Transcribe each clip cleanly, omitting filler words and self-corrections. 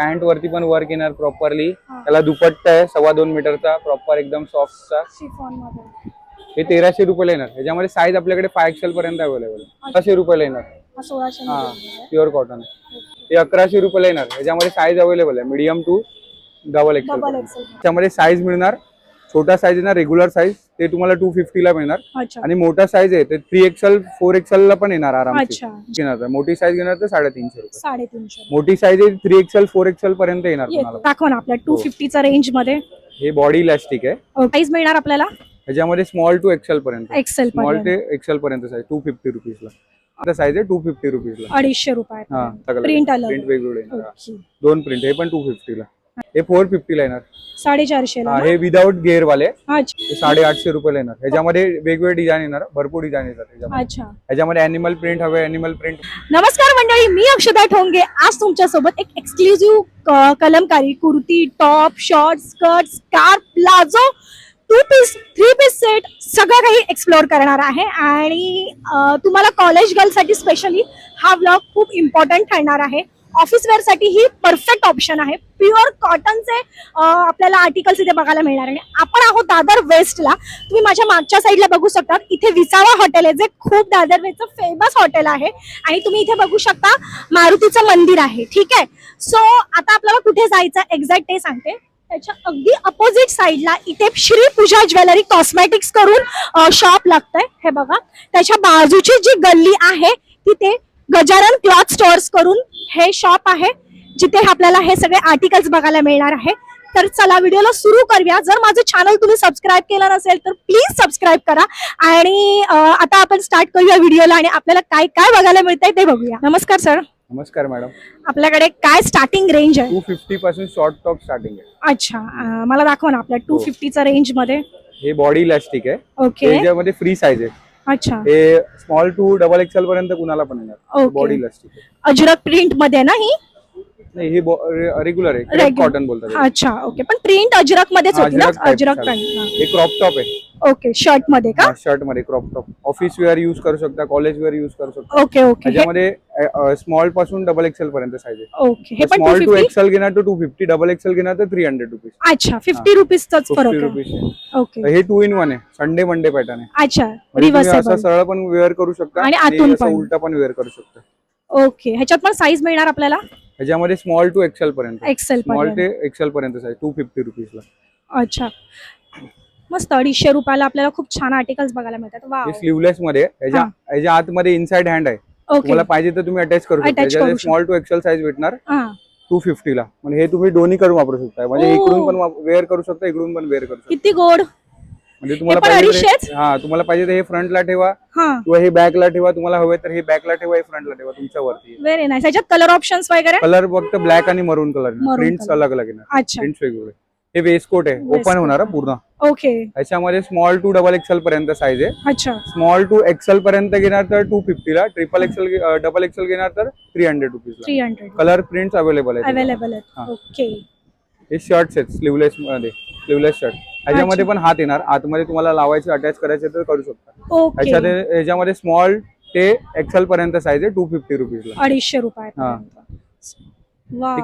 Pant वरती पण work येणार प्रॉपरली. त्याला दुपट्टा आहे 2.25 मीटरचा प्रॉपर एकदम सॉफ्टचा. शिफॉन मध्ये हे 1300 रुपयाला येणार. ह्याच्यामध्ये साईज आपल्याकडे 5XL पर्यंत अवेलेबल आहे. 1600 रुपयाला येणार. 1600 हा प्युअर कॉटन. हे 1100 रुपयाला येणार. ह्याच्यामध्ये साईज अवेलेबल आहे मीडियम टू डबल एक्सेल. त्याच्यामध्ये साईज मिळणार. छोटा साईज येणार रेग्युलर साईज ते तुम्हाला 250 ला मिळणार. आणि मोठा साईज आहे ते 3XL 4XL ला पण येणार आरामशीर. घेणार मोठी साईज घेणार तर 350 रुपये. 350. मोठी साईज आहे 3XL 4XL पर्यंत येणार तुम्हाला. दाखवा ना आपल्या 250 च्या रेंज मध्ये. हे बॉडी इलास्टिक आहे. साईज मिळणार आपल्याला ह्याच्यामध्ये स्मॉल टू एक्सेल पर्यंत. स्मॉल ते एक्सेल पर्यंत साईज 250 रुपीजला. आता साईज आहे 250 रुपीजला. 250 रुपये. प्रिंट वेगवेगळे. 2 प्रिंट हे पण 250 ला. हे 450 ला येणार. 450 ला. हे विदाउट गिअर वाले 850 रुपये येणार. ह्याच्यामध्ये वेगवेगळे डिझाईन येणार. भरपूर डिझाईन येतात. ह्याच्यामध्ये अॅनिमल प्रिंट हवे अॅनिमल प्रिंट. नमस्कार मंडळी, मी अक्षता ठोंगे आज तुमच्या सोबत एक exclusive kalamkari kurti, top, short, skirt, scarf, palazzo, 2 piece 3 piece set सगळं काही एक्सप्लोर करणार आहे. आणि तुम्हाला कॉलेज गर्ल साठी स्पेशली हा व्लॉग खूप इम्पॉर्टंट ठरणार आहे. ऑफिस वेअर साठी ही परफेक्ट ऑप्शन आहे. प्युअर कॉटनचे आपल्याला आर्टिकल्स इथे बघायला मिळणार आहे. आपण आहोत दादर वेस्टला. तुम्ही माझ्या मागच्या साईडला बघू शकता इथे विसावा हॉटेल आहे जे खूप दादर वेस्टचं फेमस हॉटेल आहे. आणि तुम्ही इथे बघू शकता मारुतीचं मंदिर आहे. ठीक आहे. सो आता आपल्याला कुठे जायचं एक्झॅक्ट ते सांगते. त्याच्या अगदी अपोजिट साईडला इथे श्री पूजा ज्वेलरी कॉस्मेटिक्स करून शॉप लागतंय. हे बघा त्याच्या बाजूची जी गल्ली आहे तिथे गजानन क्लॉथ स्टोअर्स करून हे शॉप आहे जिथे आपल्याला हे सगळे आर्टिकल्स बघायला मिळणार आहे. तर चला व्हिडिओला सुरू करूया. जर माझं चॅनल तुम्ही सबस्क्राईब केलं नसेल तर प्लीज सबस्क्राईब करा. आणि आता आपण स्टार्ट करूया व्हिडिओला आणि आपल्याला काय काय बघायला मिळतंय ते बघूया. नमस्कार सर. नमस्कार मॅडम. आपल्याकडे काय स्टार्टिंग रेंज आहे? 250 पासून शॉर्ट टॉप स्टार्टिंग आहे. अच्छा, मला दाखवा ना आपल्या 250 च्या रेंज मध्ये. हे बॉडी इलास्टिक आहे. ओके. याच्यामध्ये फ्री साईज आहे. अच्छा. हे स्मॉल टू डबल एक्सेल पर्यंत कुणाला पण येणार. बॉडी इलास्टिक आहे. अजरक प्रिंट मध्ये ना ही? नाही हे रेग्युलर आहे. कॉटन बोलतात. अच्छा ओके. पण प्रिंट अजरक मध्येच होती ना? अजरक प्रिंट. हे क्रॉप टॉप आहे. ओके. शर्ट मध्ये का? शर्ट मध्ये crop top. Office wear use करू शकता, कॉलेज वेअर यूज करू शकता. Okay okay. त्याच्यामध्ये स्मॉल पासून डबल एक्सेल पर्यंत साईज आहे. ओके. हे पण स्मॉल टू एक्सेल घेणार तर 250, डबल एक्सेल घेणार तर 300 रुपीज. अच्छा, 50 रुपीजचाच फरक आहे. ओके. हे 2 in 1 आहे. संडे मंडे पॅटर्न आहे. अच्छा. रिव्हर्सेबल. असं सरळ पण वेअर करू शकता आणि आतून पण उलटा पण वेअर करू शकता. ओके. ह्याच्यात पण साईज मिळणार आपल्याला? ह्याच्यामध्ये स्मॉल टू एक्सेल पर्यंत. स्मॉल ते एक्सेल पर्यंत साईज 250 रुपीजला. अच्छा मस्त. 250 रुपयाला आपल्याला खूप छान आर्टिकल्स बघायला मिळतात. वाव. स्लीवलेस मध्ये ह्याच्या आतमध्ये इनसाइड हँड आहे. तुम्हाला पाहिजे तर तुम्ही अटॅच करू शकता. स्मॉल टू एक्सेल साईज भेटणार 250 ला. म्हणजे हे तुम्ही दोन्ही करून वापरू शकता. म्हणजे इकडून पण वेअर करू शकता, इकडून पण वेअर करू शकता. किती गोड. म्हणजे तुम्हाला पाहिजे तर हे फ्रंटला ठेवा किंवा हे बॅकला ठेवा. तुम्हाला हवे तर हे बॅकला ठेवा, हे फ्रंटला ठेवा, तुमच्या वरती. Very nice. ह्याच्यात कलर ऑप्शन्स वगैरे? कलर फक्त ब्लॅक आणि मरून कलर. प्रिंट्स अलग अलग येणार. प्रिंट्स वेगवेगळे. हे वेस्टकोट आहे. ओपन होणार पूर्ण. ओके. ह्याच्यामध्ये स्मॉल टू डबल एक्सेल पर्यंत साईज आहे. अच्छा. स्मॉल टू एक्सेल पर्यंत घेणार तर 250 ला. ट्रिपल एक्सेल डबल एक्सेल घेणार तर 300 रुपीज. 300. कलर प्रिंट्स अवेलेबल आहेत. ओके. हे शर्ट्स आहेत स्लीवलेस मध्ये. Sleeveless shirt. ह्याच्यामध्ये पण हात येणार. आतमध्ये तुम्हाला लावायचे अटॅच करायचे तर करू शकता. ह्याच्यामध्ये स्मॉल ते एक्सेल पर्यंत साईज आहे 250 रुपीजला. 250 रुपये.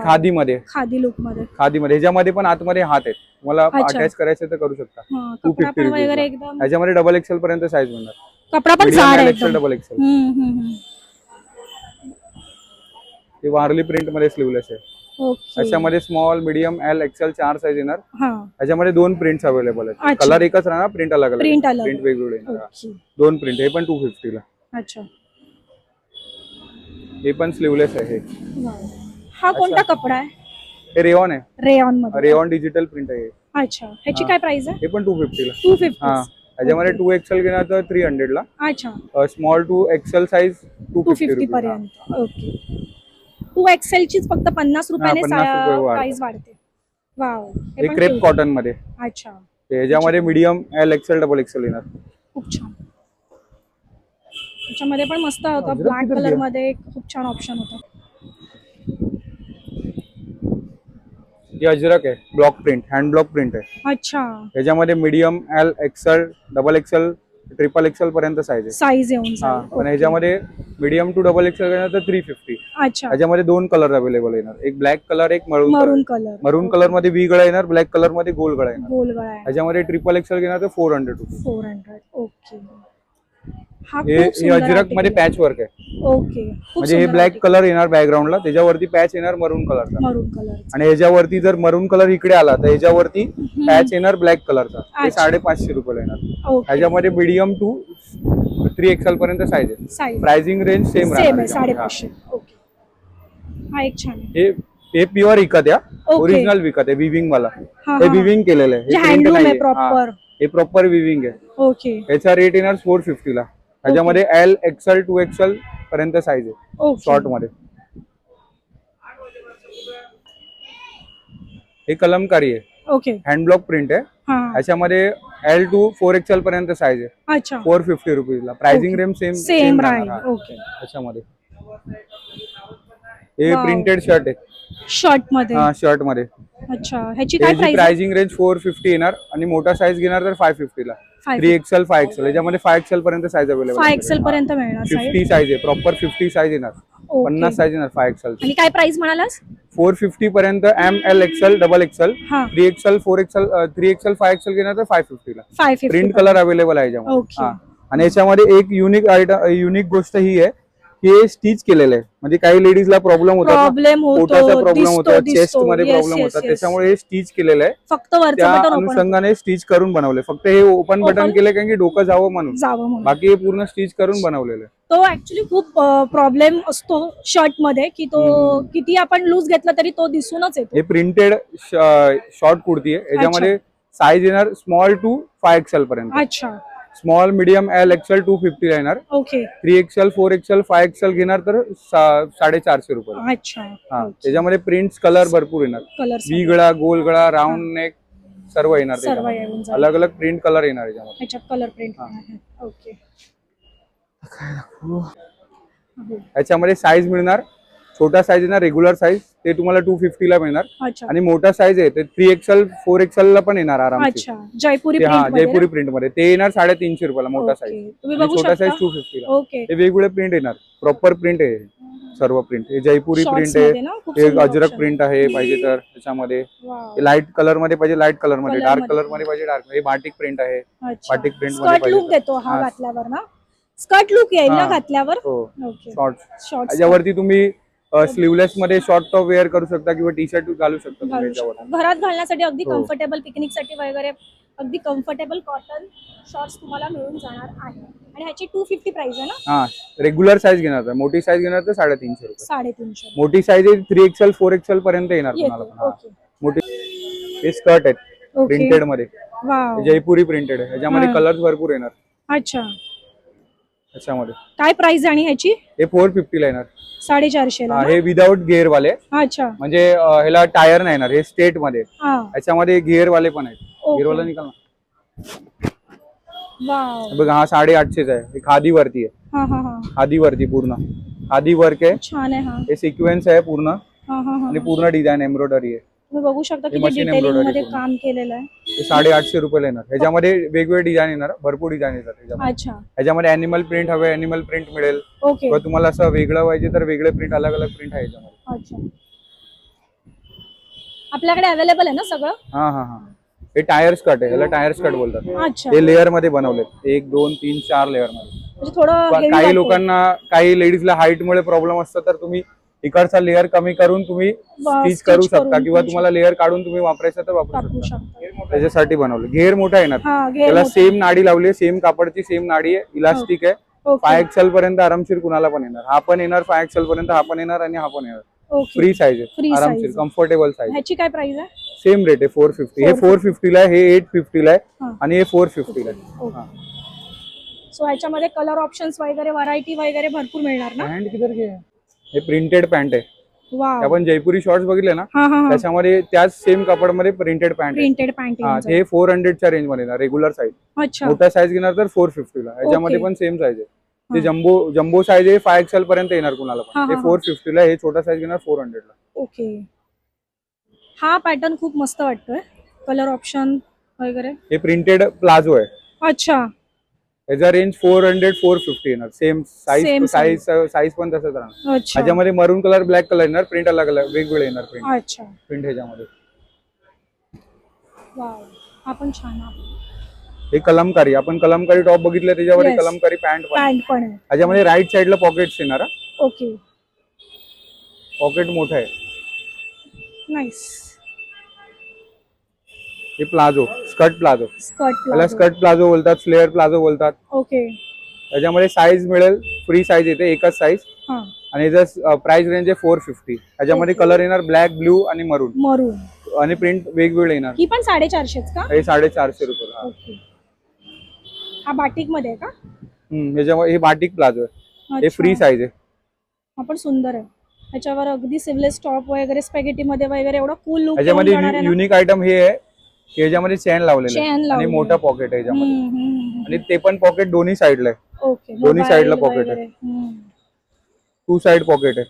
खादी मध्ये. खादी लुक मध्ये. खादी मध्ये. ह्याच्यामध्ये पण आतमध्ये हात आहेत. तुम्हाला अटॅच करायचे तर करू शकता. 250 रुपीज. ह्याच्यामध्ये डबल एक्सेल पर्यंत साईज मिळणार. कपडा पण जाड आहे. Excel double Excel. हे वारली प्रिंट मध्ये स्लीवलेस आहे. त्याच्यामध्ये small medium L XL 4 size येणार. त्याच्यामध्ये 2 प्रिंट्स अवेलेबल आहेत. कलर एकच राहणार, प्रिंट अलग अलग. प्रिंट वेगवेगळे. 2 प्रिंट. हे पण 250 ला. अच्छा. हे पण स्लीवलेस आहे. हा कोणता कपडा आहे? हे रेयॉन आहे. रेयॉन मध्ये. रेयॉन डिजिटल प्रिंट आहे. अच्छा. ह्याची काय प्राइस आहे? हे पण 250 ला. 250. त्याच्यामध्ये 2 एक्सेल घेणार तर 300 ला. अच्छा. स्मॉल टू एक्सेल साईज 250 पर्यंत. ओके. 2 एक्सेल चीच फक्त 50 रुपयाने प्राइस वाढते. वाव. हे क्रेप कॉटन मध्ये. अच्छा. ह्याच्यामध्ये medium L XL double Excel येणार. खूप छान. त्याच्यामध्ये पण मस्त होतं. ब्लॅक कलर मध्ये खूप छान ऑप्शन होतं. हे अजरक आहे. Block print. Hand block print आहे. अच्छा. ह्याच्यामध्ये medium L XL double XL triple Excel पर्यंत साईज आहे. साईज येऊन. पण ह्याच्यामध्ये मीडियम टू डबल एक्सेल घेणार तर 350. अच्छा, त्याच्यामध्ये 2 कलर अवेलेबल येणार, एक ब्लॅक कलर, एक मरून मरून कलर. मरून कलर मध्ये वी गळा येणार, ब्लॅक कलर मध्ये गोल गळा येणार. गोल गळा आहे. त्याच्यामध्ये ट्रिपल एक्सेल घेणार तर 400 रुपीज. 400. ओके. हा हे खूप सुंदर अजरक मध्ये article आहे. पॅच वर्क आहे. ओके. खूप म्हणजे हे सुंदर ब्लॅक article. कलर येणार बॅकग्राऊंडला, त्याच्यावरती पॅच येणार मरून कलरचा. मरून कलर. आणि ह्याच्यावरती जर मरून कलर इकडे आला तर ह्याच्यावरती पॅच येणार ब्लॅक कलरचा. ते अच्छा. 550 रुपये येणार. ओके. ह्याच्यामध्ये मीडियम टू 3XL पर्यंत साईज आहे. Size pricing range same same आहे, राहणार. 550. ओके. हा एक छान आहे. हे प्युअर विकत आहे, ओके. ओरिजिनल विकत आहे, विविंग वाला. हा, हे हा. विविंग केलेलं आहे, जे हे print हँडलूम आहे नाहीये. प्रॉपर. हा, हे प्रॉपर विविंग आहे. ओके. याचा रेट येणार 450 ला. ह्याच्यामध्ये L, XL, 2XL पर्यंत साईज आहे ओके. शॉर्ट मध्ये. हे कलमकारी आहे, ओके. हँडब्लॉक प्रिंट आहे. हा. ह्याच्यामध्ये L to 4XL पर्यंत साईज आहे. अच्छा. 450 रुपीजला. प्राइसिंग रेंज सेम राहील. ओके. ह्याच्यामध्ये हे Wow. प्रिंटेड शर्ट आहे. शर्ट मध्ये. हा, शर्ट मध्ये. अच्छा. ह्याची काय प्राइस? प्राइसिंग रेंज 450 येणार आणि मोठा साईज घेणार तर 550 ला. 5 3XL, 5XL. याच्यामध्ये 5XL पर्यंत साईज अवेलेबल 5XL पर्यंत मिळणार साईज. 50 साईज आहे, प्रॉपर 50 साईज येणार. 50 साईज येणार 5XL. आणि काय प्राइस म्हणालास? 450 पर्यंत M, L, XL, XXL, हा. 3XL, 4XL, 3XL, 5XL घेणार तर 550 ला. 550. प्रिंट कलर अवेलेबल आहे याच्यामध्ये. ओके. हा. आणि याच्यामध्ये एक युनिक गोष्ट ही आहे की हे स्टिच केलेलं आहे. म्हणजे काही लेडीजला प्रॉब्लेम होतात, प्रॉब्लेम होतो, पोटाचा प्रॉब्लेम होतो, दिसतो, चेस्ट मध्ये yes, प्रॉब्लेम yes, होतात, yes. त्याच्यामुळे हे स्टिच केलेलं आहे. फक्त वरचं त्या बटन ओपन अनुषंगाने स्टिच करून बनवले. फक्त हे ओपन बटन Open? केले कारण की डोकं जावं म्हणून. जावं म्हणून. बाकी हे पूर्ण स्टिच करून बनवलेलं आहे. तो ऍक्च्युली खूप प्रॉब्लेम असतो शर्ट मध्ये की तो किती आपण लूज घेतला तरी तो दिसूनच येतो. हे प्रिंटेड शॉर्ट कुर्ती आहे. याच्यामध्ये साईज येणार स्मॉल टू 5XL पर्यंत. अच्छा. स्मॉल, मीडियम, L, XL 250 येणार. ओके. 3XL, 4XL, 5XL घेणार तर 450 रुपये. अच्छा. हा, त्याच्यामध्ये प्रिंट्स कलर भरपूर येणार. कलर वी गळा, गोल गळा, राऊंड नेक सर्व येणार. सर्व त्याच्यामध्ये. येऊन जाईल. अलग अलग प्रिंट कलर येणार याच्यामध्ये. ह्याच्यात कलर प्रिंट आहे. ओके. याच्यामध्ये साईज मिळणार, छोटा साईज येणार रेग्युलर साईज, ते तुम्हाला 250 ला मिळणार. अच्छा. आणि मोठा साईज आहे ते 3XL, 4XL ला पण येणार आरामशीर. अच्छा. जयपुरी हा, प्रिंट मध्ये. जयपुरी प्रिंट मध्ये ते येणार 350 रुपयाला मोठा साईज. तुम्ही बघू छोटा साईज शकता. 250 ला. ओके. हे वेगवेगळे प्रिंट येणार, प्रॉपर प्रिंट आहे सर्व प्रिंट. हे जयपुरी Shorts प्रिंट आहे, मध्ये ना, खूप हे सुंदर अजरक option. प्रिंट आहे पाहिजे तर त्याच्यामध्ये. वाव. लाईट कलर मध्ये पाहिजे लाईट कलर मध्ये, Color डार्क मध्ये. कलर मध्ये पाहिजे डार्क. हे बाटिक प्रिंट आहे, अच्छा. बाटिक प्रिंट मध्ये स्कर्ट पाहिजे लुक तर. देतो हा हा. घातल्यावर ना. स्कर्ट लुक येईल ना हा. घातल्यावर. हो, ओके. शॉर्ट्स. शॉर्ट्स याच्यावरती तुम्ही स्लीवलेस मध्ये शॉर्ट टॉप वेअर करू शकता किंवा टी शर्ट घालू शकता तुम्ही घालू याच्यावर. शकता. घरात घालण्यासाठी अगदी हो. कम्फर्टेबल, पिकनिक साठी वगैरे अगदी कम्फर्टेबल कॉटन शॉर्ट्स तुम्हाला मिळून जाणार आहे. आणि ह्याची 250 प्राइस आहे ना. हा, रेग्युलर साईज घेणार तर, मोठी साईज घेणार तर 350 रुपये. 350. मोठी साईज आहे 3XL, 4XL पर्यंत येणार तुम्हाला येते. पण. हा. ओके. मोठी हे स्कर्ट आहेत ओके. प्रिंटेड मध्ये, वाव. जयपुरी प्रिंटेड आहे. याच्यामध्ये हा. कलर्स भरपूर येणार अच्छा. त्याच्यामध्ये. काय प्राइस आणि ह्याची? हे 450 ला येणार. 450 हा, ला. हे विदाउट गिअर वाले, अच्छा. म्हणजे ह्याला टायर नाही येणार, हे स्टेट मध्ये. हा. याच्यामध्ये गिअर वाले पण आहेत. ओके. गिअर वाला निकाल ना. वाव. बघा, हा 850 आहे. हे खादी वरती आहे, हा हा हा. खादी वरती पूर्ण खादी वर्क आहे. छान आहे हा. हे सिक्वेन्स आहे पूर्ण हा हा हा. आणि पूर्ण डिझाइन एम्ब्रॉयडरी आहे. तुम्ही बघू शकता हे किती machine डिटेलिंग embroidery मध्ये पूर्ण. काम केलेलं आहे. हे 850 रुपयाला येणार. ह्याच्यामध्ये वेगवेगळे डिझाईन येणार, भरपूर डिझाईन येतात ह्याच्यामध्ये. अच्छा. ह्याच्यामध्ये अॅनिमल प्रिंट हवे, अॅनिमल प्रिंट मिळेल. ओके. किंवा तुम्हाला असं वेगळं पाहिजे तर वेगळे प्रिंट, अलग अलग प्रिंट आहे ह्याच्यामध्ये. अच्छा. आपल्याकडे अवेलेबल आहे ना सगळं. हा हा हा. हे टायर स्कर्ट आहे, ह्याला टायर स्कर्ट बोलतात. अच्छा. हे लेअर मध्ये बनवलेत, 1 2 3 4 लेअर मध्ये. म्हणजे थोडं heavy काही वाटतंय. लोकांना, काही लेडीजला हाईट मुळे प्रॉब्लेम असतो तर तुम्ही इकडचा लेअर कमी करून तुम्ही स्टिच करू stitch करून शकता, किंवा पण तुम्हाला लेअर काढून तुम्ही वापरायचं तर वापरू टाकू शकता. शकता. त्याच्यासाठी बनवलं. घेर मोठा येणार, हा. घेर त्याला मोठा. सेम नाडी लावली आहे, सेम कापडची सेम नाडी आहे, इलास्टिक आहे. ओके. 5XL पर्यंत आरामशीर कुणाला पण येणार. हा पण येणार 5XL पर्यंत, हा पण येणार आणि हा पण येणार. ओके. फ्री साईज आहे, Free आरामशीर size. Comfortable size. ह्याची काय प्राइस आहे? सेम रेट आहे 450. हे 450 ला आहे, हे 850 ला आहे हा. आणि हे 450 ला आहे. ओके. हा. सो ह्याच्यामध्ये कलर ऑप्शन्स वगैरे, व्हरायटी वगैरे भरपूर मिळणार ना. पॅन्ट किधर घे. हे प्रिंटेड पॅन्ट आहे. वाव. आपण जयपुरी शॉर्ट्स बघितले ना, हा हा हा. त्याच्यामध्ये त्याच सेम कापडमध्ये प्रिंटेड पॅन्ट आहे. Printed pant. हा, हे 400 च्या रेंज मध्ये येणार रेग्युलर साईज. अच्छा. मोठा साईज घेणार तर 450 ला. याच्यामध्ये ओके. पण सेम साईज आहे. ते हा. जम्बो साईज आहे, 5XL पर्यंत येणार कुणाला हा, पण. हे हा, 450 ला. हे छोटा साईज घेणार 400 ला. ओके. हा पॅटर्न खूप मस्त वाटतोय, कलर ऑप्शन वगैरे. हे प्रिंटेड प्लाझो आहे. अच्छा. याचा रेंज 400-450 येणार. सेम Same साईज साईज पण तसंच राहणार. अच्छा ह्याच्यामध्ये मरून कलर ब्लॅक कलर येणार. प्रिंट अलग अलग वेगवेगळे येणार. अच्छा प्रिंट ह्याच्यामध्ये वाव हा पण छान आहे. हे कलमकारी, आपण कलमकारी टॉप बघितलं त्याच्यावर Yes. कलमकारी पॅन्ट पण. पॅन्ट पण आहे. ह्याच्यामध्ये राईट साइडला पॉकेट्स येणार. ओके पॉकेट मोठं आहे. नाईस. हे प्लाझो, स्कर्ट प्लाझो. स्कर्ट त्याला स्कर्ट प्लाझो बोलतात, फ्लेअर प्लाझो बोलतात. ओके त्याच्यामध्ये साईज मिळेल, फ्री साईज येते, एकच साईज. हा आणि याचा प्राइस रेंज आहे 450. त्याच्यामध्ये Okay. कलर येणार ब्लॅक, ब्लू आणि मरून. मरून आणि प्रिंट वेगवेगळे येणार. ही पण 450 का? हे 450 रुपये. ओके हा बाटिक मध्ये आहे का? ह्याच्यामध्ये हे बाटिक प्लाझो आहे. हे फ्री अच्छा. साईज आहे. हा पण सुंदर आहे. ह्याच्यावर अगदी सिवलेस टॉप वगैरे स्पॅगेटी मध्ये वगैरे एवढा कूल लुक ह्याच्यामध्ये युनिक आयटम हे आहे की ह्याच्यामध्ये चेन लावलेलं आहे. Chain आणि लावलेलं मोठा पॉकेट आहे ह्याच्यामध्ये. आणि आणि ते पण पॉकेट दोन्ही साईडला आहे. ओके दोन्ही साईडला pocket आहे. 2 साइड पॉकेट आहे.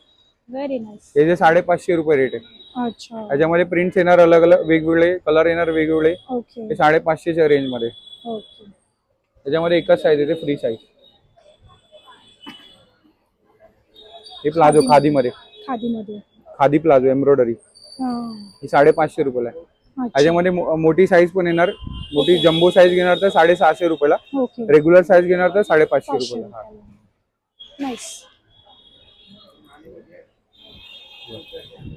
Very nice. हे जे 550 रुपये रेट आहे. अच्छा ह्याच्यामध्ये प्रिंट्स येणार अलग अलग वेगवेगळे, कलर येणार वेगवेगळे. ओके हे 550च्या रेंज मध्ये. ओके त्याच्यामध्ये एकच साईज येते, फ्री साईज. हे प्लाझो खादी मध्ये, खादी मध्ये खादी प्लाझो एम्ब्रॉयडरी. ही 550 रुपयाला आहे. ह्याच्यामध्ये मोठी साईज पण येणार. मोठी जम्बो साईज घेणार तर 650 रुपयाला. ओके रेग्युलर साईज घेणार तर 550 रुपयाला. नाईस.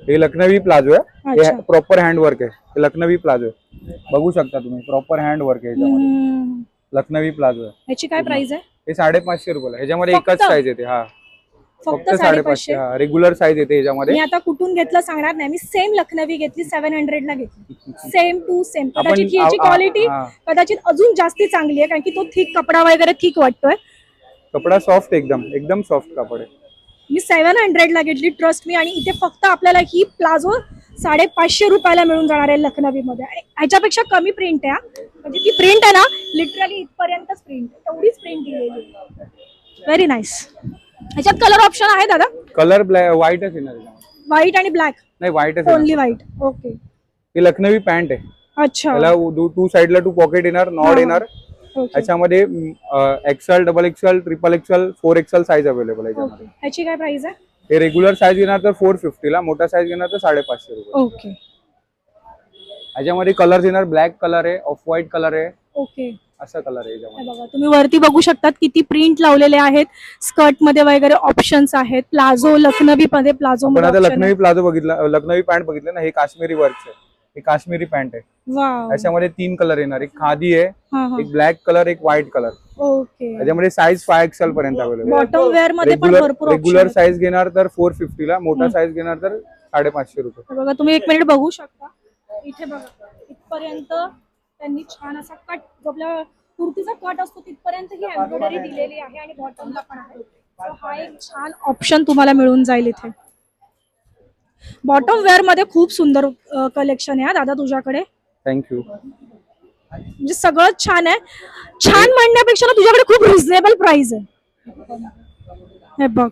हे लखनवी प्लाझो आहे. अच्छा. हे प्रॉपर हँड वर्क आहे. हे लखनवी प्लाझो आहे. बघू शकता तुम्ही, प्रॉपर हँड वर्क आहे ह्याच्यामध्ये. लखनवी प्लाझो आहे. ह्याची काय प्राइस आहे? हे 550 रुपयाला. ह्याच्यामध्ये फक्त? एकच साईज येते. हा फक्त 550. हा रेग्युलर साईज येते ह्याच्यामध्ये. मी आता कुठून घेतलं सांगणार नाही. मी सेम लखनवी घेतली, 700 ला घेतली. Same to same. कदाचित ही याची क्वालिटी कदाचित अजून जास्ती चांगली आहे, कारण की तो थिक कपडा वगैरे थिक वाटतोय. कपडा सॉफ्ट, एकदम एकदम सॉफ्ट कपडा आहे. मी 700 ला घेतली, ट्रस्ट मी. आणि इथे फक्त आपल्याला ही प्लाझो 550 रुपयाला मिळून जाणार आहे लखनवी मध्ये. आणि ह्याच्यापेक्षा कमी प्रिंट आहे हा. म्हणजे ती प्रिंट आहे ना, लिटरली इथपर्यंतच प्रिंट, तेवढीच प्रिंट दिलेली. Very nice. ह्याच्यात कलर ऑप्शन आहे दादा? कलर व्हाईटच येणार आहे. व्हाईट आणि ब्लॅक? नाही, व्हाईटच ओनली व्हाईट. ओके ही लखनवी पॅन्ट आहे. अच्छा. त्याला 2 साइडला 2 पॉकेट येणार, नॉड येणार. ओके त्याच्यामध्ये XL, double XL, triple XL, 4XL size available आहे ओके. ह्याची काय प्राइस आहे? हे रेग्युलर साईज घेणार तर 450 ला, मोठा साईज घेणार तर 550 रुपये. ओके ह्याच्यामध्ये कलर येणार, ब्लॅक कलर आहे, ऑफ व्हाईट कलर आहे, ओके. असा कलर आहे हे ह्याच्यामध्ये. बघा, तुम्ही वरती बघू शकतात किती प्रिंट लावलेले आहेत. स्कर्ट मध्ये वगैरे ऑप्शन्स आहेत. प्लाझो, लखनवी मध्ये प्लाझो आपण मध्ये आता option लखनवी प्लाझो बघितला, लखनवी पॅन्ट बघितलं ना, हे काश्मीरी वर्क आहे. हे काश्मीरी पॅन्ट आहे. आहे. वाव. त्याच्यामध्ये 3 कलर येणार, एक खादी आहे, हा हा. एक ब्लॅक कलर, एक व्हाईट कलर. ओके. त्याच्यामध्ये साईज 5XL पर्यंत अवेलेबल. बॉटम वेअर मध्ये पण भरपूर रेग्युलर ऑप्शन. साईज घेणार तर 450 ला, मोठा साईज घेणार तर 550 रुपये. बघा, तुम्ही 1 मिनिट बघू शकता. इथे बघा, इथपर्यंत त्यांनी छान असा कट, जो आपला कुर्तीचा कट असतो तिथपर्यंत ही एम्ब्रॉयडरी दिलेली आहे. आणि बॉटमला पण आहे. So हा एक छान ऑप्शन तुम्हाला मिळून जाईल इथे. बॉटम वेअर मध्ये खूप सुंदर कलेक्शन आहे दादा तुझ्याकडे. थँक्यू. म्हणजे सगळंच छान आहे. छान म्हणण्यापेक्षा ना तुझ्याकडे खूप रिझनेबल प्राइस आहे. हे बघ,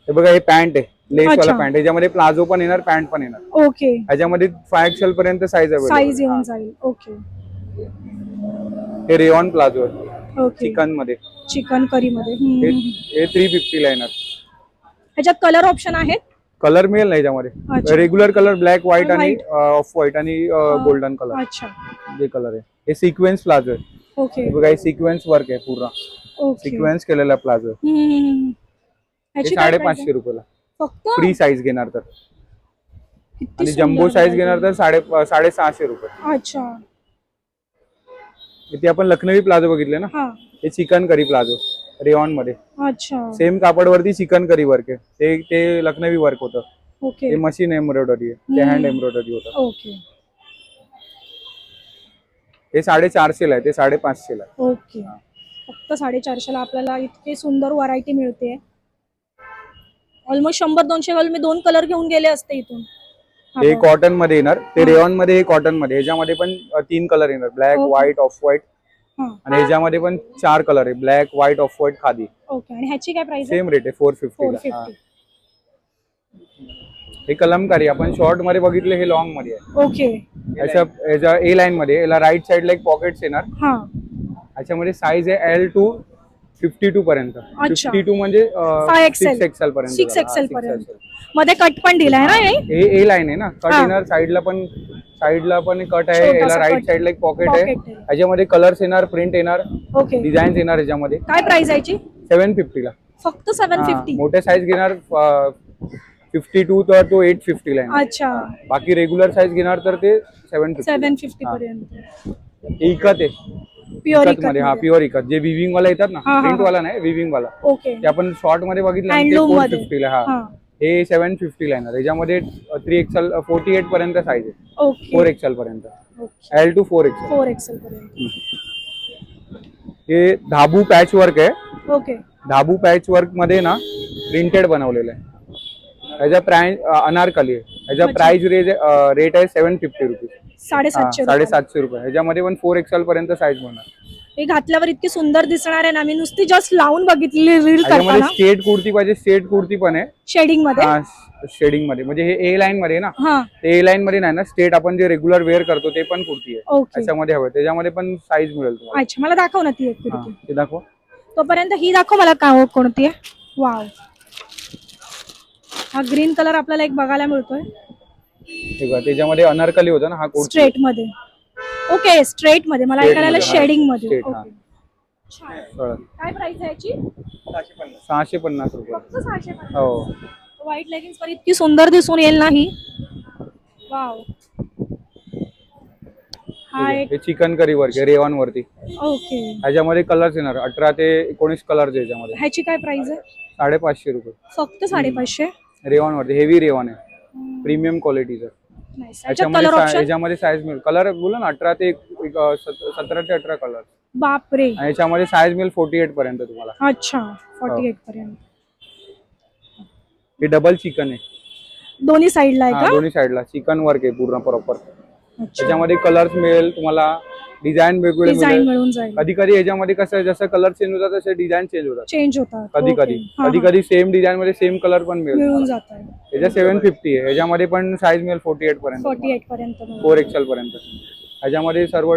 हे बघा, हे पॅन्ट आहे, लेस वाला अच्छा. पॅन्ट. ह्याच्यामध्ये प्लाझो पण येणार, पॅन्ट पण येणार. ओके. ह्याच्यामध्ये 5XL पर्यंत साईज अवेलेबल. साईज येऊन जाईल. ओके हे रेयॉन प्लाझो आहे, ओके. चिकन मध्ये. चिकन करी मध्ये. हे 350 ला येणार. ह्याच्यात कलर ऑप्शन आहेत? कलर मिळेल ना ह्याच्यामध्ये. अच्छा. रेग्युलर कलर ब्लॅक, व्हाईट आणि White. ऑफ व्हाईट आणि गोल्डन कलर. अच्छा. हे कलर आहे. हे सिक्वेन्स प्लाझो आहे. ओके हे बघा, हे सिक्वेन्स वर्क आहे पूर्ण. ओके. सिक्वेन्स केलेला प्लाझो. हे ह्याची काय price 550 आहे? रुपयाला. फक्त फ्री साईज घेणार तर. किती आणि सुंदर जम्बो साईज आहे. घेणार तर 650 रुपये. अच्छा. इथे आपण लखनवी प्लाझो बघितले ना, हा. हे चिकन करी प्लाझो रेयॉन मध्ये. अच्छा. सेम कापडवरती चिकन करी वर्क आहे. ते लखनवी वर्क होतं. ओके ते मशीन एम्ब्रॉयडरी आहे, ते हँड एम्ब्रॉयडरी होतं. ओके हे 450 ला आहे, ते 550 ला आहे. ओके. फक्त 450 ला आपल्याला इतके सुंदर व्हरायटी मिळते. ऑलमोस्ट 100-200 घालून मी 2 कलर घेऊन गेले असते इथून. हा हे बघ. कॉटन मध्ये येणार, ते रेयॉन मध्ये, हे कॉटन मध्ये. ह्याच्यामध्ये पण 3 कलर येणार, black, okay. White, off white. हा. आणि ह्याच्यामध्ये पण 4 कलर आहे, black, white, off white, khadi. Okay. आणि ह्याची काय प्राइस आहे? सेम रेट आहे, 450 ला. 450. हे कलमकारी आपण शॉर्ट मध्ये बघितले, हे लॉंग मध्ये आहे. ओके. याच्या ए लाईन मध्ये. याला राईट साइडला एक पॉकेट्स येणार. हा. ह्याच्यामध्ये साईज आहे L to 52 पर्यंत. अच्छा. 52 म्हणजे 5XL. 6XL पर्यंत. 6XL पर्यंत. मध्ये कट पण दिलाय ना हे? ए लाईन आहे ना, कट हा. येणार साईडला पण कट आहे, छोटासा याला राईट cut. साईडला एक पॉकेट आहे. Pocket आहे. याच्यामध्ये कलर्स येणार, प्रिंट येणार, ओके. डिझाईन्स येणार याच्यामध्ये. काय प्राइस आहे याची? 750 ला. फक्त 750. मोठे साईज घेणार 52 तर तो 850 ला येणार. अच्छा. बाकी रेग्युलर साईज घेणार तर ते 750. 750 हा. पर्यंत. इकत आहे. प्युअर इकत मध्ये, हा प्युअर इकत. जे विविंग वाला येतात ना, हा, हा, प्रिंट हा. वाला नाही, विविंग वाला. ओके. ते आपण शॉर्ट मध्ये बघितलं ना, ते Handloom मध्ये. 450 ला. हा, हा. हे 750 ला येणार. याच्यामध्ये 3XL 48 पर्यंत साईज आहे. ओके. 4XL पर्यंत. Okay. L to 4XL. 4XL पर्यंत. हे धाबू पॅच वर्क आहे. ओके. धाबू पॅच वर्क मध्ये ना प्रिंटेड बनवलेलं आहे. याचा प्राइस अनारकली आहे. याचा अच्छा. प्राइस रेट आहे 750 रुपीज. 750 750 रुपये. ह्याच्यामध्ये पण 4XL पर्यंत साईज बनणार. हे घातल्यावर इतकी सुंदर दिसणार आहे ना. मी नुसती जस्ट लावून बघितली रील याच्यामध्ये करताना. स्ट्रेट कुर्ती पाहिजे, स्ट्रेट कुर्ती पण आहे. शेडिंग मध्ये. हा, शेडिंग मध्ये. म्हणजे हे ए लाईन मध्ये ना, हा. ते ए लाईन मध्ये नाही ना, स्ट्रेट आपण जे रेग्युलर वेअर करतो ते पण कुर्ती आहे. ओके. त्याच्यामध्ये हवं, त्याच्यामध्ये पण साईज मिळेल तुम्हाला. अच्छा, मला दाखव ना ती एक हा, कुर्ती. ते दाखव. तोपर्यंत ही दाखव मला का कोणती आहे. वाव. हा ग्रीन कलर आपल्याला एक बघायला मिळतोय. ठीक आहे, त्याच्यामध्ये अनारकली होतं ना, हा कुर्ती. स्ट्रेट मध्ये. ओके, स्ट्रेट मध्ये. मला Straight ऐकायला मध्ये, हा. शेडिंग मध्ये. Straight, okay. हा. छान. कळलं. काय प्राइस आहे याची? 650 रुपये. फक्त 650. हो. व्हाईट लेगिंग्स वर इतकी सुंदर दिसून येईल नाही. वाव. हा एक. हे चिकन करी वर्क आहे, रेवान वरती. ओके. ह्याच्यामध्ये कलर्स येणार 18 ते 19 कलर्स आहे याच्यामध्ये. ह्याची काय प्राइस आहे? 550 रुपये. फक्त 550. रेवान वरती हेवी रेवान आहे, प्रीमियम क्वालिटीचं. नाईस. याच्यात कलर ऑप्शन? याच्यामध्ये साईज मिळेल. कलर बोला ना, 18 ते 17 ते 18 कलर. बापरे. आणि याच्यामध्ये साईज मिळेल 48 पर्यंत तुम्हाला. अच्छा, 48 पर्यंत. हे डबल चिकन आहे. दोन्ही साइडला आहे हा, का? दोन्ही साईडला चिकन वर्क आहे पूर्ण प्रॉपर. अच्छा. त्याच्यामध्ये कलर्स मिळेल तुम्हाला, डिझाईन वेगवेगळे डिझाइन मिळेल. मिळून जाईल. कधी कधी याच्यामध्ये कसं जसं कलर चेंज होतात तसे डिझाईन चेंज होतात. चेंज होतात. कधी ओके. कधी हा, कधी हा. कधी सेम डिझाईन मध्ये सेम कलर पण मिळेल. मिळून जातात. याच्या 750 आहे. याच्यामध्ये पण साईज मिळेल 48 पर्यंत. 48 पर्यंत मिळून. 4XL पर्यंत. ह्याच्यामध्ये सर्व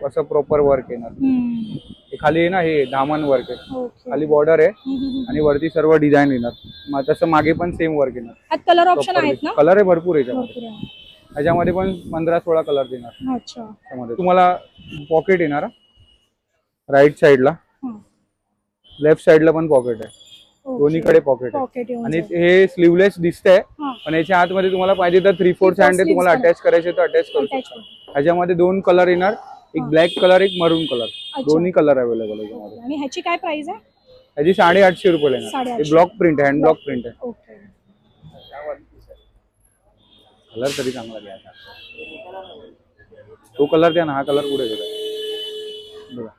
असं प्रॉपर वर्क येणार. हम्म. हे खाली आहे ना, हे दामन वर्क आहे, ओके. खाली बॉर्डर आहे हम्म. आणि वरती सर्व डिझाईन येणार. मग तसं मागे पण सेम वर्क येणार. यात कलर ऑप्शन आहेत ना? कलर आहे भरपूर याच्यामध्ये. भरपूर आहे. ह्याच्यामध्ये पण 15-16 कलर येणार. अच्छा. त्यामध्ये तुम्हाला पॉकेट येणार राईट साईडला, हा. लेफ्ट साईडला पण पॉकेट आहे. ओके. दोन्हीकडे पॉकेट आहे. पॉकेट येऊन आणि जाईल. हे स्लीवलेस दिसतंय, हा. पण याच्या आतमध्ये तुम्हाला पाहिजे तर 3/4 हँड आहे. तुम्हाला sleeves अटॅच करायचे तर अटॅच करू Attach शकता. करू. ह्याच्यामध्ये 2 कलर येणार, एक हा. ब्लॅक कलर, एक मरून कलर. अच्छा. दोन्ही कलर अवेलेबल आहे याच्यामध्ये. आणि ह्याची काय प्राइस आहे? ह्याची 850 रुपये येणार. 850. हे ब्लॉक प्रिंट आहे, हँड ब्लॉक प्रिंट आहे. ओके. कलर तरी चांगला घ्यायचा. तो कलर द्या ना, हा कलर पुढे गेला बघा.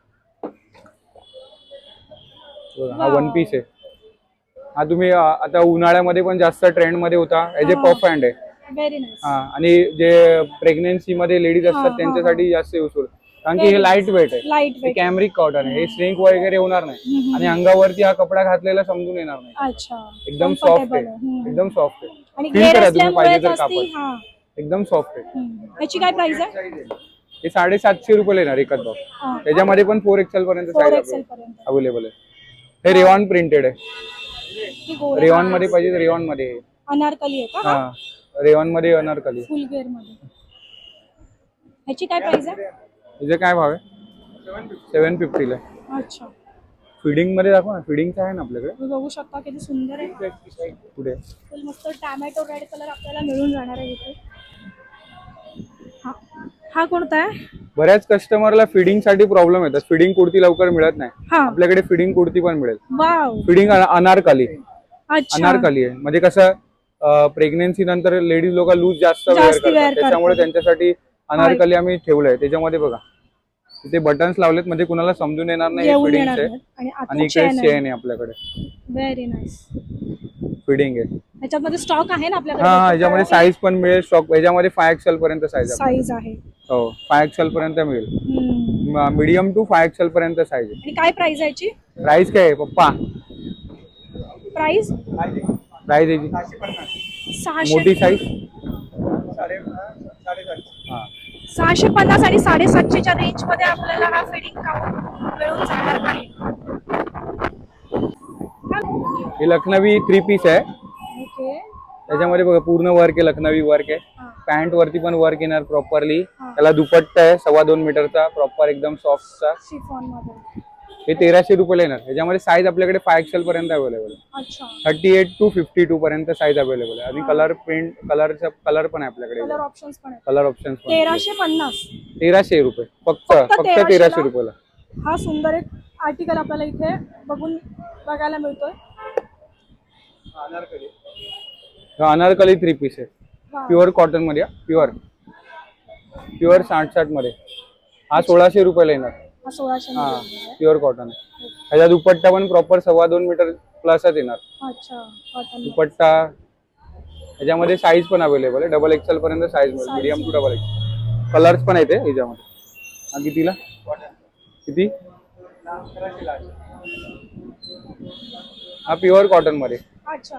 हा Wow. 1 पीस आहे. हा तुम्ही आता उन्हाळ्यामध्ये पण जास्त ट्रेंड मध्ये होता. याचे हा. पफ हँड आहे. Very nice. हा, आणि जे प्रेग्नेन्सी मध्ये लेडीज हा, असतात हा, त्यांच्यासाठी जास्त युजफुल, कारण की Very हे लाईट वेट आहे. लाईट हे वेट. कॅमरिक कॉटन आहे. हे श्रिंक वगैरे होणार नाही हम्म. आणि अंगावरती हा कपडा घातलेला समजून येणार नाही. अच्छा. एकदम सॉफ्ट Comfortable आहे. हम्म. एकदम सॉफ्ट आहे. आणि Feel घेर करा तुम्ही असल्यामुळे पाहिजे तर जास्ती. कापड. हा. एकदम सॉफ्ट आहे. हम्म. ह्याची काय प्राइस आहे? हे 750 रुपये येणार एकच बॉक्स. हा. त्याच्यामध्ये पण 4XL पर्यंत 4XL साईज पर्यंत. अवेलेबल आहे. हे रेवॉन प्रिंटेड आहे. ही गोरा. रेवॉन मध्ये पाहिजे तर रेवॉन मध्ये आहे. अनारकली आहे का? हा, रेवॉन मध्ये अनारकली. फुल गेअर मध्ये. ह्याची काय प्राइस आहे? हिचे काय भाव आहे? 750 ला. अच्छा. फिडिंग मध्ये दाखवा ना, फिडिंगचं आहे ना आपल्याकडे. तुम्ही बघू शकता किती सुंदर आहे. पुढे फुल मस्त टॅमॅटो रेड कलर आपल्याला मिळून जाणार आहे इथे. हा कोणता आहे? बऱ्याच कस्टमरला फिडिंग साठी प्रॉब्लेम येतात. फिडिंग कुर्ती लवकर मिळत नाही. हा. आपल्याकडे फिडिंग कुर्ती पण मिळेल. वाव. फिडिंग अनारकली. अच्छा. अनारकली आहे म्हणजे कसं, प्रेग्नेन्सी नंतर लेडीज लोक लूज जास्त वेअर wear करतात, त्याच्यामुळे करतात. त्यांच्यासाठी अनारकली आम्ही ठेवलंय. त्याच्यामध्ये बघा तिथे बटन्स लावलेत, म्हणजे कुणाला समजून येणार नाही येऊन फिडिंग येणार आहे. नाही. आणि आणि आता इकडे चेन चेन आहे आपल्याकडे. Very nice. फिडिंग आहे. ह्याच्यामध्ये स्टॉक आहे ना आपल्याकडे? हा, ह्याच्यामध्ये साईज पण मिळेल. स्टॉक ह्याच्यामध्ये 5XL पर्यंत साईज आहे. साईज आहे. हो, 5XL पर्यंत मिळेल. हम्म. मीडियम टू 5XL पर्यंत साईज आहे. आणि काय प्राइस आहे याची? प्राइस काय आहे पप्पा? प्राइस प्राइस याची 600. मोठी साईज 650 आणि 750 च्या रेंज मध्ये आपल्याला हा फिडिंग काउंट मिळून जाणार आहे. हे लखनवी 3 पीस आहे. ओके. त्याच्यामध्ये बघा पूर्ण वर्क आहे, लखनवी वर्क आहे. हा. पॅन्ट वरती पण वर्क येणार प्रॉपरली. हा. त्याला दुपट्टा आहे 2.25 मीटरचा प्रॉपर एकदम सॉफ्टचा. शिफॉन मध्ये. हे 1300 रुपयाला येणार. ह्याच्यामध्ये साईज आपल्याकडे 5XL पर्यंत अवेलेबल आहे. अच्छा. 38 to 52 पर्यंत साईज अवेलेबल आहे. आणि कलर प्रिंट कलर पण आहे आपल्याकडे. कलर ऑप्शन्स पण आहेत. Colour option 1350. 1300 रुपये फक्त 1300 रुपयाला. हा सुंदर एक आर्टिकल आपल्याला इथे बघायला मिळतोय. अनारकली 3 पीस आहे. वा. प्युअर कॉटन मध्ये, प्युअर 60 मध्ये. हा 1600 रुपयाला येणार. हा 1600 हा मध्ये. Pure cotton. ह्याचा दुपट्टा पण प्रॉपर 2.25 मीटर प्लसच येणार. अच्छा. कॉटन. दुपट्टा ह्याच्यामध्ये साईज पण अवेलेबल आहे. XXL पर्यंत साईज मिळेल. Medium to XXL. कलर्स पण आहेत ह्याच्यामध्ये. हा कितीला? किती? हा प्युअर कॉटन मध्ये. अच्छा.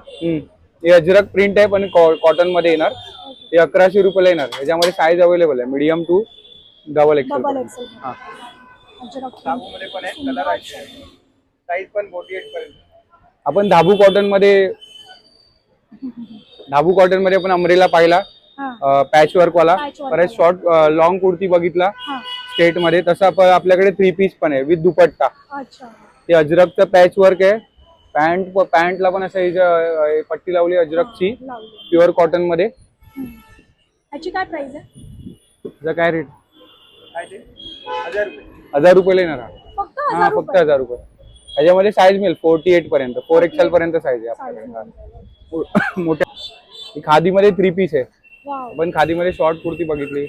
हे अजरक प्रिंट आहे पण कॉटन मध्ये येणार. हे 1100 रुपयाला येणार. ह्याच्यामध्ये साईज अवेलेबल आहे. Medium to XXL. हा. धाबूमध्ये पण आहे. कलर आहे. साईज पण 48 पर्यंत. आपण धाबू कॉटन मध्ये आपण अमरेला पाहिला, पॅच वर्क वाला. परत शॉर्ट लॉंग कुर्ती बघितला स्टेट मध्ये. तसं आपल्याकडे 3 पीस पण आहे विथ दुपट्टा. अच्छा. ते अजरकचं पॅच वर्क आहे. पॅन्टला पण असं पट्टी लावली अजरकची प्युअर कॉटन मध्ये. याची काय प्राइस आहे? त्याचा काय रेट? 1000 रुपयाला येणार. हा फक्त 1000 रुपये. ह्याच्यामध्ये साईज मिळेल 48 पर्यंत. 4XL पर्यंत साईज आहे आपल्याकडे. मोठ्या खादीमध्ये 3 पीस आहे. आपण खादीमध्ये शॉर्ट कुर्ती बघितली.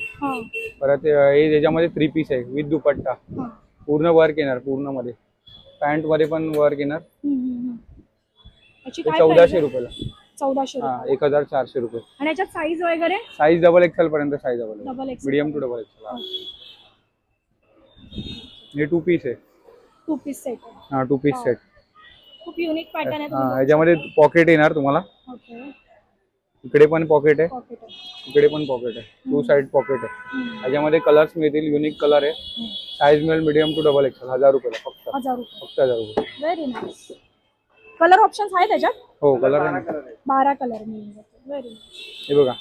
परत हे त्याच्यामध्ये 3 पीस आहे विथ दुपट्टा. पूर्ण वर्क येणार पूर्ण मध्ये. पॅन्ट मध्ये पण वर्क येणार. 1400 रुपयाला. 1400. हा 1400 रुपये. आणि याच्यात साईज वगैरे? साईज XXL पर्यंत size available. Medium to XXL. हे 2 पीस आहे. 2 पीस सेट. हा 2 पीस सेट. खूप युनिक पॅटर्न आहे. हा ह्याच्यामध्ये पॉकेट येणार तुम्हाला. ओके. इकडे पण पॉकेट आहे. पॉकेट आहे. इकडे पण पॉकेट आहे. 2 साइड पॉकेट आहे. ह्याच्यामध्ये कलर्स मिळतील. युनिक कलर आहे. साईज मिळेल मीडियम टू XXL. 1000 रुपयाला फक्त. 1000 रुपये. फक्त 1000 रुपये. Very nice. कलर ऑप्शन्स आहेत त्याच्यात? हो कलर आहे. 12 कलर मिळून जातात. Very nice. हे बघा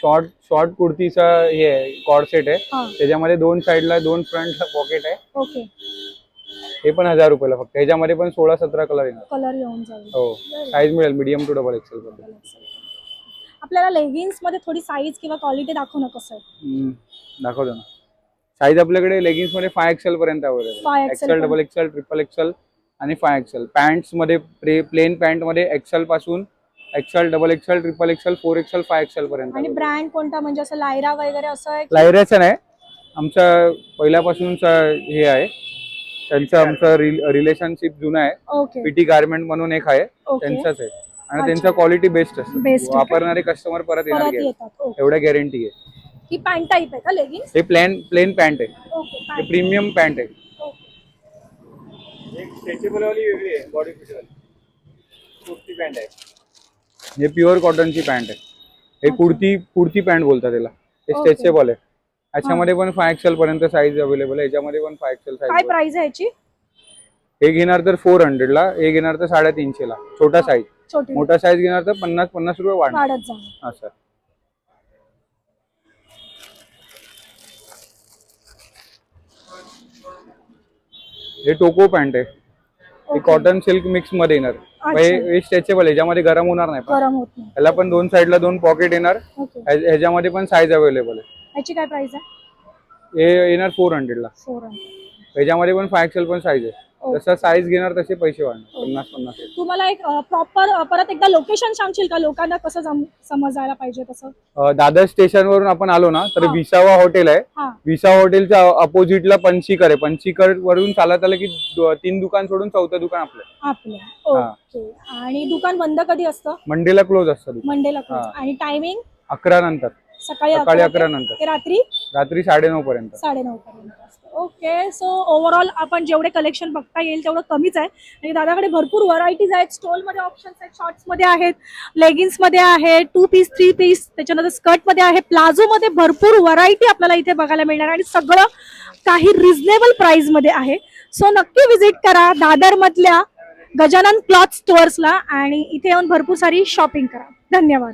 शॉर्ट कुर्तीचा हे आहे कॉर्ड सेट आहे. त्याच्यामध्ये 2 साइडला 2 फ्रंटला पॉकेट आहे. ओके. हे पण 1000 रुपयाला फक्त. ह्याच्यामध्ये पण 16-17 कलर येणार. कलर येऊन जाईल. हो साईज मिळेल मीडियम टू XXL पर्यंत. आपल्याला लेगिन्स मध्ये थोडी साईज किंवा क्वालिटी दाखव ना कसं आहे. दाखवतो ना. साईज आपल्याकडे लेगिन्स मध्ये 5XL पर्यंत available. 5XL, XL, XXL, XXL आणि 5XL. पॅन्ट्स मध्ये प्लेन पॅन्ट मध्ये XL पासून XL, XXL, XXL, 4XL, 5XL पर्यंत. आणि ब्रँड कोणता म्हणजे असं लायरा वगैरे असं आहे? लायराचं नाही. आमचं पहिल्यापासूनच हे आहे. त्यांचं आमचं रिलेशनशिप जुनं आहे. ओके. पीटी गारमेंट म्हणून एक आहे. त्यांचंच आहे. आणि त्यांचा क्वालिटी बेस्ट असते. वापरणारे कस्टमर परत येणार. एवढ्या गॅरंटी आहे. ही पॅन्ट टाइप आहे का लेगिन्स? हे प्लेन पॅन्ट आहे. ओके. हे प्रीमियम पॅन्ट आहे. एक स्ट्रेचेबल वाली वेगळी आहे. बॉडी फिट वाली कुर्ती पॅन्ट आहे. हे प्युअर कॉटनची पॅन्ट आहे. हे कुर्ती पॅन्ट बोलतात त्याला. हे स्ट्रेचेबल आहे. याच्यामध्ये पण 5XL पर्यंत साईज अवेलेबल आहे. याच्यामध्ये पण 5XL साईज. काय प्राइस आहे याची? हे घेणार तर 400 ला. हे घेणार तर 350 ला. छोटा साईज. मोठा साईज घेणार तर 50 रुपये वाढत जाणार. असं. हे टोको पॅन्ट आहे. हे कॉटन सिल्क मिक्स मध्ये येणार. हे स्ट्रेचेबल आहे. याच्यामध्ये गरम होणार नाही. गरम होत नाही. याला पण 2 साइडला 2 पॉकेट येणार. ह्याच्यामध्ये पण साईज अवेलेबल आहे. याची काय प्राइस आहे? हे येणार 400 ला. 400. ह्याच्यामध्ये पण 5XL पण साईज आहे. जसं साईज घेणार तसे पैसे वाढणार. 50-50. तुम्हाला एक प्रॉपर परत एकदा लोकेशन सांगशील का लोकांना कसं समजायला पाहिजे तसं? दादर स्टेशन वरून आपण आलो ना तर विसावा हॉटेल आहे. विसावा हॉटेलच्या अपोजिटला पंचीकर आहे. पंचीकर वरून चालत आलं की 3 दुकान सोडून 4थं दुकान आपलं. ओके. आणि दुकान बंद कधी असतं? मंडेला क्लोज असतं. मंडेला क्लोज. आणि टायमिंग? 11 नंतर. सकाळी 11 नंतर. रात्री 9:30 पर्यंत. 9:30 पर्यंत. ओके. सो ओव्हरऑल आपण जेवढे कलेक्शन बघता येईल तेवढं कमीच आहे. आणि दादाकडे भरपूर व्हरायटीज आहेत. स्टोल मध्ये ऑप्शन्स आहेत. शॉर्ट्स मध्ये आहेत. लेगिन्स मध्ये आहे. 2 पीस 3 पीस. त्याच्यानंतर स्कर्ट मध्ये आहे. प्लाझो मध्ये भरपूर व्हरायटी आपल्याला इथे बघायला मिळणार. आणि सगळं काही रिझनेबल प्राइस मध्ये आहे. सो नक्की विजिट करा दादर मधल्या गजानन क्लॉथ स्टोअर्सला आणि इथे येऊन भरपूर सारी शॉपिंग करा. धन्यवाद.